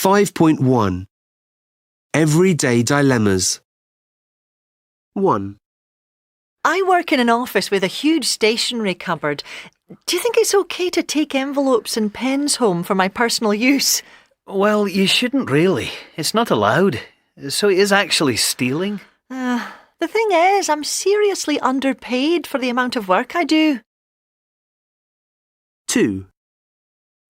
5.1 Everyday Dilemmas 1. I work in an office with a huge stationery cupboard. Do you think it's okay to take envelopes and pens home for my personal use? Well, you shouldn't really. It's not allowed. So it is actually stealing. The thing is, I'm seriously underpaid for the amount of work I do. 2.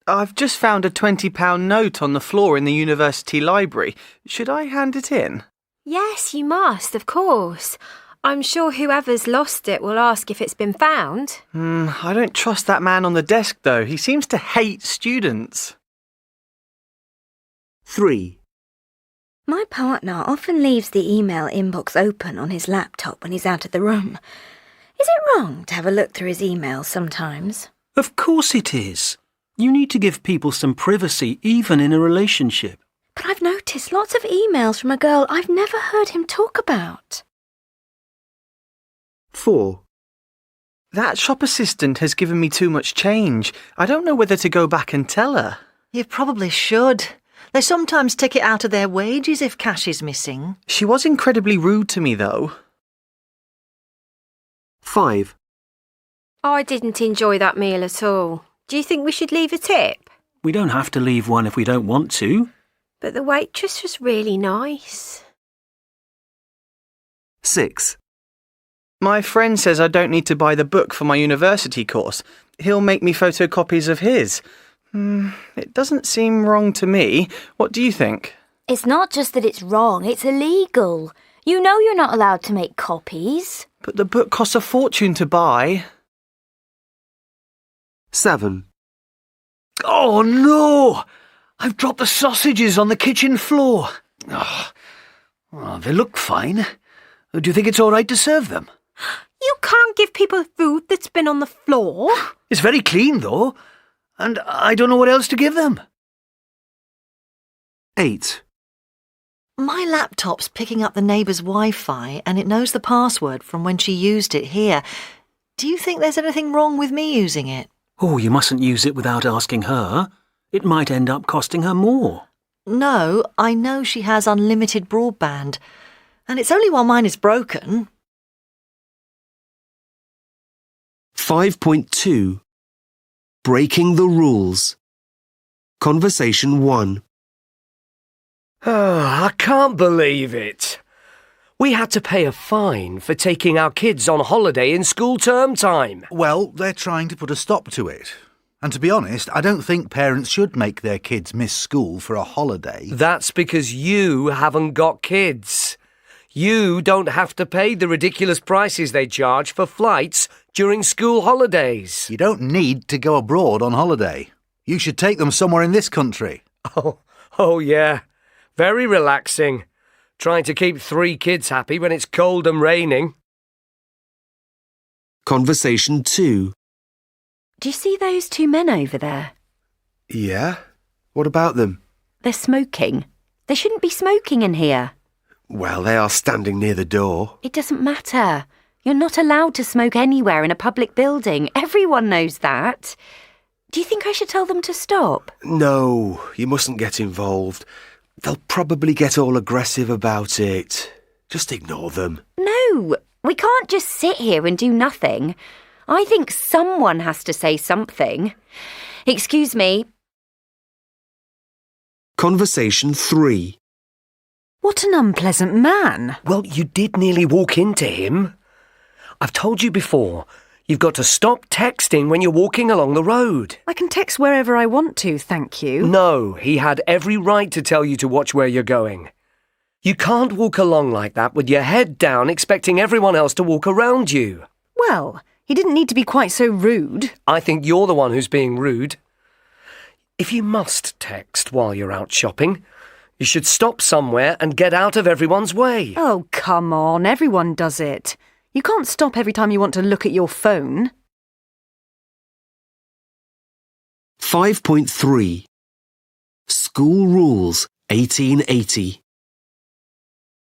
I've just found a £20 note on the floor in the university library. Should I hand it in? Yes, you must, of course. I'm sure whoever's lost it will ask if it's been found. I don't trust that man on the desk, though. He seems to hate students. 3. My partner often leaves the email inbox open on his laptop when he's out of the room. Is it wrong to have a look through his emails sometimes? Of course it is. You need to give people some privacy, even in a relationship. But I've noticed lots of emails from a girl I've never heard him talk about. 4. That shop assistant has given me too much change. I don't know whether to go back and tell her. You probably should. They sometimes take it out of their wages if cash is missing. She was incredibly rude to me, though. 5. I didn't enjoy that meal at all. Do you think we should leave a tip? We don't have to leave one if we don't want to. But the waitress was really nice. 6. My friend says I don't need to buy the book for my university course. He'll make me photocopies of his. It doesn't seem wrong to me. What do you think? It's not just that it's wrong, it's illegal. You know you're not allowed to make copies. But the book costs a fortune to buy. 7. Oh, no! I've dropped the sausages on the kitchen floor. They look fine. Do you think it's all right to serve them? You can't give people food that's been on the floor. It's very clean, though. And I don't know what else to give them. 8. My laptop's picking up the neighbour's Wi-Fi and it knows the password from when she used it here. Do you think there's anything wrong with me using it? Oh, you mustn't use it without asking her. It might end up costing her more. No, I know she has unlimited broadband. And it's only while mine is broken. 5.2 Breaking the Rules Conversation 1. I can't believe it. We had to pay a fine for taking our kids on holiday in school term time. Well, they're trying to put a stop to it. And to be honest, I don't think parents should make their kids miss school for a holiday. That's because you haven't got kids. You don't have to pay the ridiculous prices they charge for flights during school holidays. You don't need to go abroad on holiday. You should take them somewhere in this country. Oh yeah. Very relaxing. Trying to keep 3 kids happy when it's cold and raining. Conversation 2. Do you see those 2 men over there? Yeah? What about them? They're smoking. They shouldn't be smoking in here. Well, they are standing near the door. It doesn't matter. You're not allowed to smoke anywhere in a public building. Everyone knows that. Do you think I should tell them to stop? No, you mustn't get involved. They'll probably get all aggressive about it. Just ignore them. No, we can't just sit here and do nothing. I think someone has to say something. Excuse me. Conversation 3. What an unpleasant man. Well, you did nearly walk into him. I've told you before, you've got to stop texting when you're walking along the road. I can text wherever I want to, thank you. No, he had every right to tell you to watch where you're going. You can't walk along like that with your head down expecting everyone else to walk around you. Well, he didn't need to be quite so rude. I think you're the one who's being rude. If you must text while you're out shopping, you should stop somewhere and get out of everyone's way. Oh, come on, everyone does it. You can't stop every time you want to look at your phone. 5.3 School Rules 1880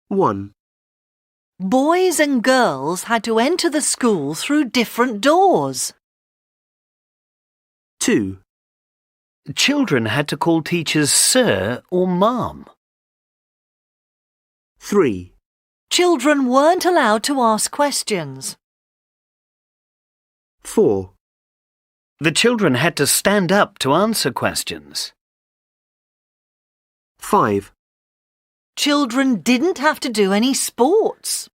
1. Boys and girls had to enter the school through different doors. 2. Children had to call teachers sir or ma'am. 3. Children weren't allowed to ask questions. 4. The children had to stand up to answer questions. 5. Children didn't have to do any sports.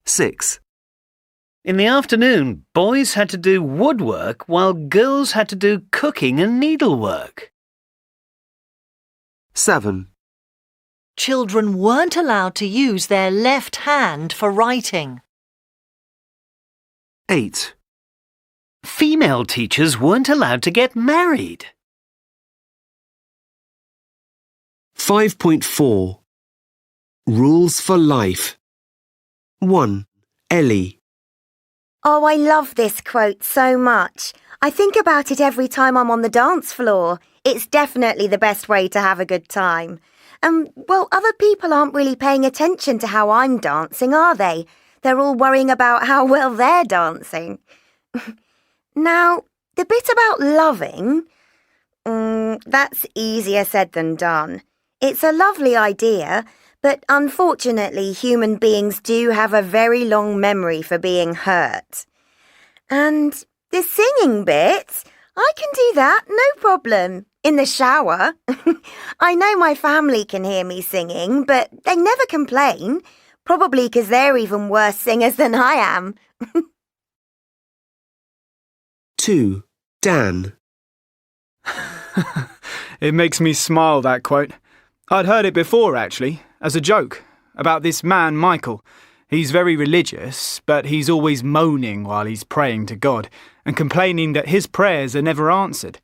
6. In the afternoon, boys had to do woodwork while girls had to do cooking and needlework. 7. Children weren't allowed to use their left hand for writing. 8. Female teachers weren't allowed to get married. 5.4 Rules for Life. 1. Ellie. Oh, I love this quote so much. I think about it every time I'm on the dance floor. It's definitely the best way to have a good time. Well, other people aren't really paying attention to how I'm dancing, are they? They're all worrying about how well they're dancing. Now, the bit about loving, that's easier said than done. It's a lovely idea, but unfortunately human beings do have a very long memory for being hurt. And the singing bit, I can do that, no problem. In the shower. I know my family can hear me singing, but they never complain. Probably because they're even worse singers than I am. 2. Dan. It makes me smile, that quote. I'd heard it before, actually, as a joke, about this man, Michael. He's very religious, but he's always moaning while he's praying to God and complaining that his prayers are never answered.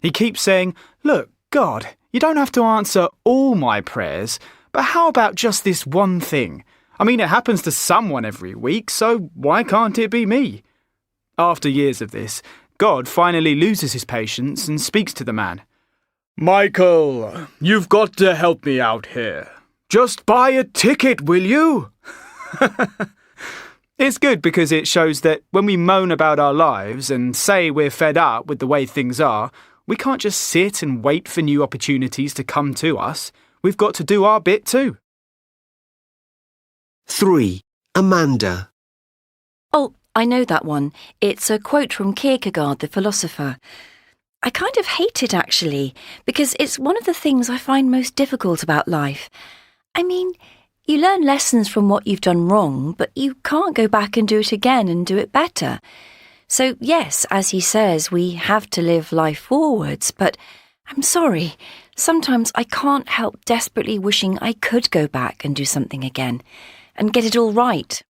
He keeps saying, "Look, God, you don't have to answer all my prayers, but how about just this one thing? I mean, it happens to someone every week, so why can't it be me?" After years of this, God finally loses his patience and speaks to the man. "Michael, you've got to help me out here. Just buy a ticket, will you?" It's good because it shows that when we moan about our lives and say we're fed up with the way things are, we can't just sit and wait for new opportunities to come to us. We've got to do our bit too. 3. Amanda. Oh, I know that one. It's a quote from Kierkegaard, the philosopher. I kind of hate it, actually, because it's one of the things I find most difficult about life. I mean, you learn lessons from what you've done wrong, but you can't go back and do it again and do it better. So, yes, as he says, we have to live life forwards, but I'm sorry, sometimes I can't help desperately wishing I could go back and do something again and get it all right.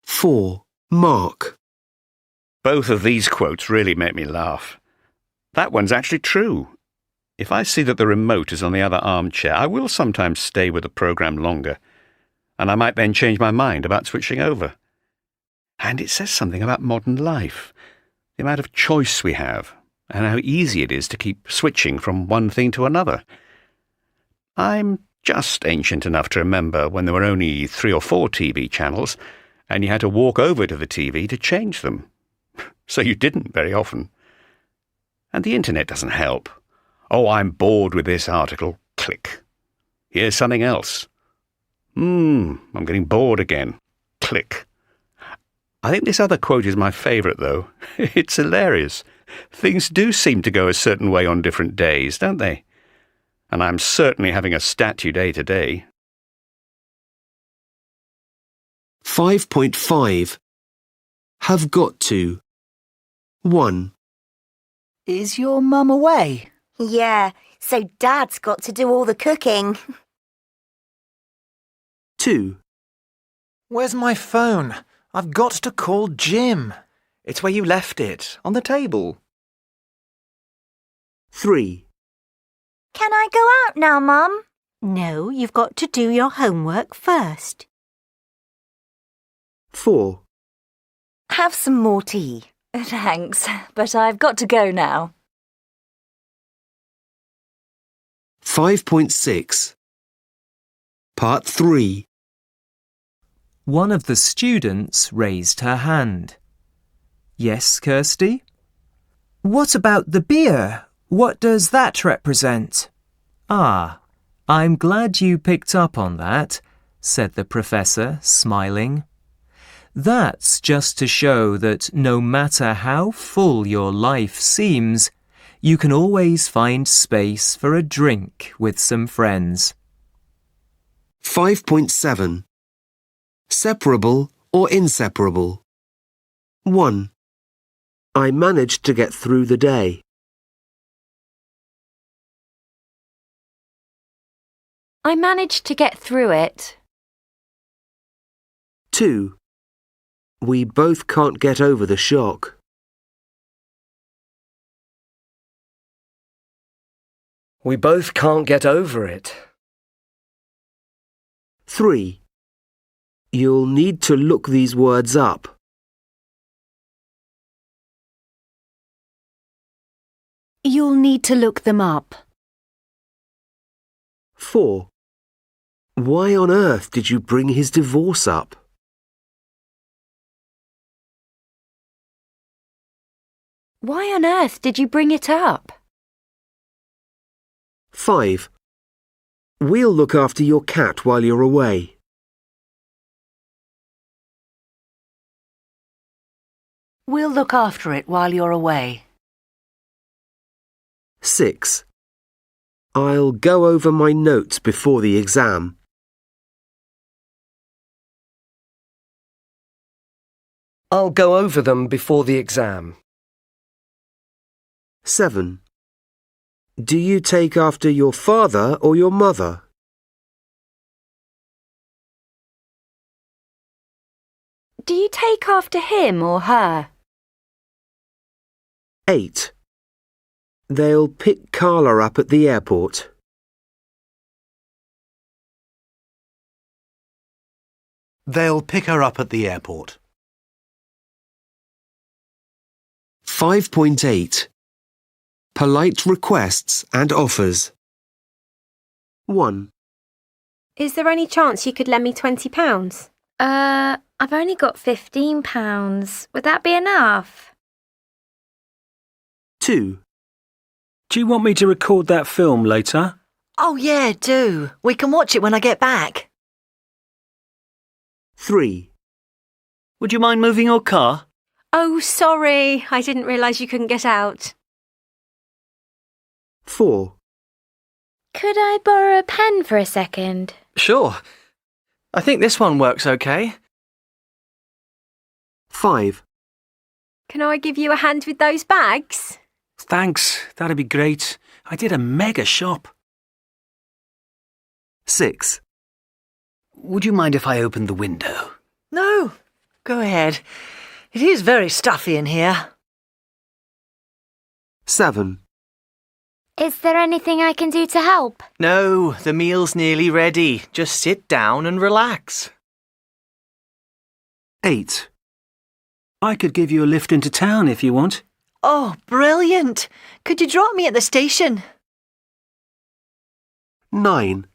4. Mark. Both of these quotes really make me laugh. That one's actually true. If I see that the remote is on the other armchair, I will sometimes stay with the programme longer, and I might then change my mind about switching over. And it says something about modern life, the amount of choice we have, and how easy it is to keep switching from one thing to another. I'm just ancient enough to remember when there were only 3 or 4 TV channels, and you had to walk over to the TV to change them. So you didn't very often. And the internet doesn't help. Oh, I'm bored with this article. Click. Here's something else. I'm getting bored again. Click. I think this other quote is my favourite, though. It's hilarious. Things do seem to go a certain way on different days, don't they? And I'm certainly having a statue day today. 5.5 Have got to. 1. Is your mum away? Yeah, so Dad's got to do all the cooking. 2. Where's my phone? I've got to call Jim. It's where you left it, on the table. 3. Can I go out now, Mum? No, you've got to do your homework first. 4. Have some more tea. Thanks, but I've got to go now. 5.6 Part 3 One of the students raised her hand. Yes, Kirsty? What about the beer? What does that represent? Ah, I'm glad you picked up on that, said the professor, smiling. That's just to show that no matter how full your life seems, you can always find space for a drink with some friends. 5.7. Separable or inseparable? 1. I managed to get through the day. I managed to get through it. 2. We both can't get over the shock. We both can't get over it. 3. You'll need to look these words up. You'll need to look them up. 4. Why on earth did you bring his divorce up? Why on earth did you bring it up? 5. We'll look after your cat while you're away. We'll look after it while you're away. 6. I'll go over my notes before the exam. I'll go over them before the exam. 7. Do you take after your father or your mother? Do you take after him or her? 8. They'll pick Carla up at the airport. They'll pick her up at the airport. 5.8. Polite requests and offers. 1. Is there any chance you could lend me £20? I've only got £15. Would that be enough? 2. Do you want me to record that film later? Oh, yeah, do. We can watch it when I get back. 3. Would you mind moving your car? Oh, sorry. I didn't realise you couldn't get out. 4. Could I borrow a pen for a second? Sure. I think this one works okay. 5. Can I give you a hand with those bags? Thanks, that'd be great. I did a mega shop. 6. Would you mind if I opened the window? No, go ahead. It is very stuffy in here. 7. Is there anything I can do to help? No, the meal's nearly ready. Just sit down and relax. 8. I could give you a lift into town if you want. Oh, brilliant. Could you drop me at the station? 9.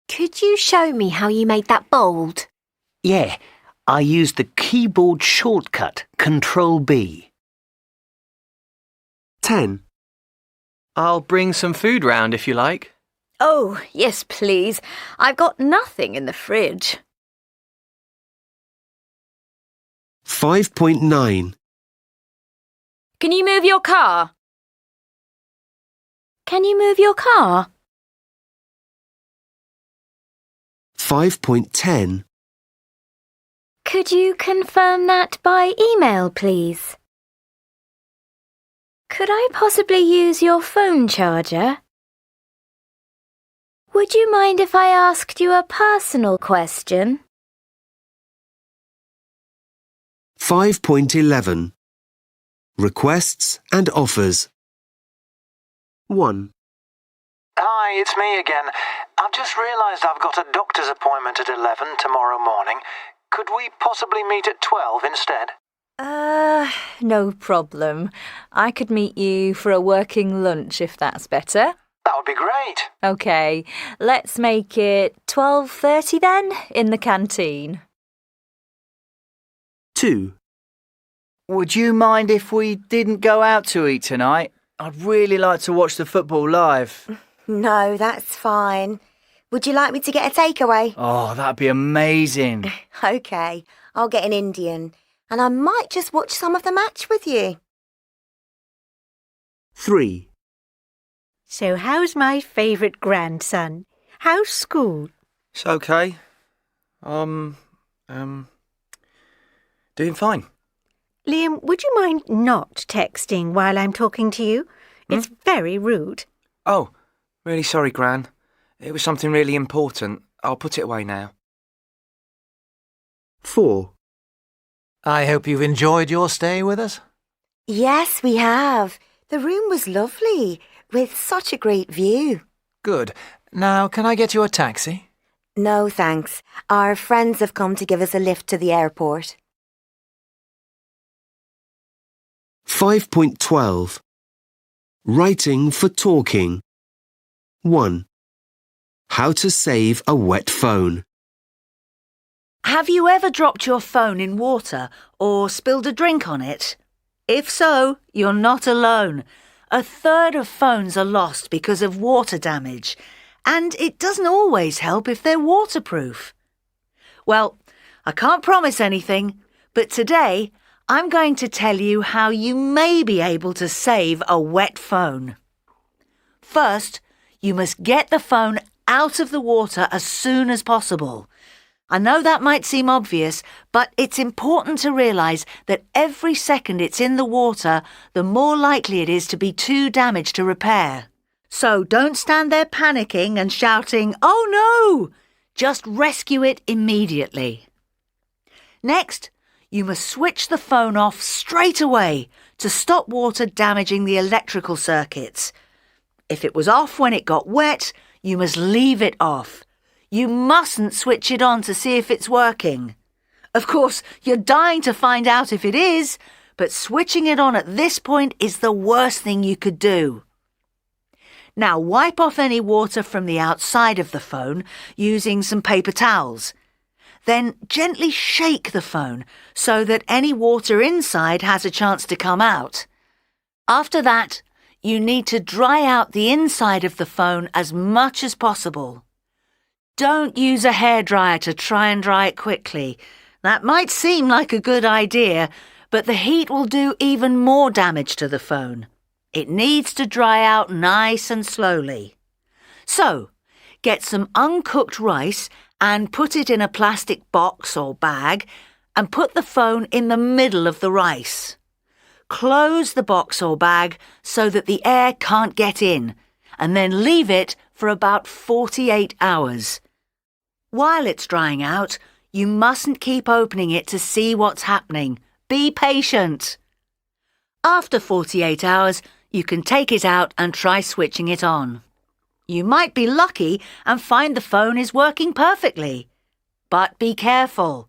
Could you show me how you made that bold? Yeah, I used the keyboard shortcut, Control B. 10. I'll bring some food round if you like. Oh, yes, please. I've got nothing in the fridge. 5.9. Can you move your car? Can you move your car? 5.10. Could you confirm that by email, please? Could I possibly use your phone charger? Would you mind if I asked you a personal question? 5.11. Requests and offers. 1. Hi, it's me again. I've just realised I've got a doctor's appointment at 11 tomorrow morning. Could we possibly meet at 12 instead? No problem. I could meet you for a working lunch if that's better. That would be great. OK, let's make it 12:30 then, in the canteen. 2. would you mind if we didn't go out to eat tonight? I'd really like to watch the football live. No, that's fine. Would you like me to get a takeaway? Oh, that'd be amazing. OK, I'll get an Indian. And I might just watch some of the match with you. 3. So how's my favourite grandson? How's school? It's okay. Doing fine. Liam, would you mind not texting while I'm talking to you? It's very rude. Oh, really sorry, Gran. It was something really important. I'll put it away now. 4. I hope you've enjoyed your stay with us. Yes, we have. The room was lovely, with such a great view. Good. Now, can I get you a taxi? No, thanks. Our friends have come to give us a lift to the airport. 5.12. Writing for talking. 1. How to save a wet phone. Have you ever dropped your phone in water or spilled a drink on it? If so, you're not alone. 1/3 of phones are lost because of water damage, and it doesn't always help if they're waterproof. Well, I can't promise anything, but today I'm going to tell you how you may be able to save a wet phone. First, you must get the phone out of the water as soon as possible. I know that might seem obvious, but it's important to realise that every second it's in the water, the more likely it is to be too damaged to repair. So don't stand there panicking and shouting, "Oh no!" Just rescue it immediately. Next, you must switch the phone off straight away to stop water damaging the electrical circuits. If it was off when it got wet, you must leave it off. You mustn't switch it on to see if it's working. Of course, you're dying to find out if it is, but switching it on at this point is the worst thing you could do. Now wipe off any water from the outside of the phone using some paper towels. Then gently shake the phone so that any water inside has a chance to come out. After that, you need to dry out the inside of the phone as much as possible. Don't use a hairdryer to try and dry it quickly. That might seem like a good idea, but the heat will do even more damage to the phone. It needs to dry out nice and slowly. So, get some uncooked rice and put it in a plastic box or bag and put the phone in the middle of the rice. Close the box or bag so that the air can't get in, and then leave it for about 48 hours. While it's drying out, you mustn't keep opening it to see what's happening. Be patient. After 48 hours, you can take it out and try switching it on. You might be lucky and find the phone is working perfectly. But be careful.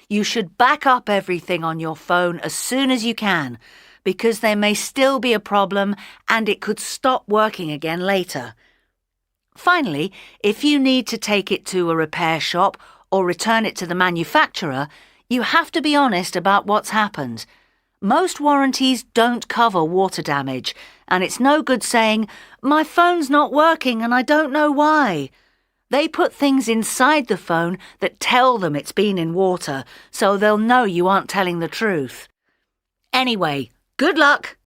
You should back up everything on your phone as soon as you can, because there may still be a problem and it could stop working again later. Finally, if you need to take it to a repair shop or return it to the manufacturer, you have to be honest about what's happened. Most warranties don't cover water damage, and it's no good saying, "My phone's not working and I don't know why." They put things inside the phone that tell them it's been in water, so they'll know you aren't telling the truth. Anyway, good luck!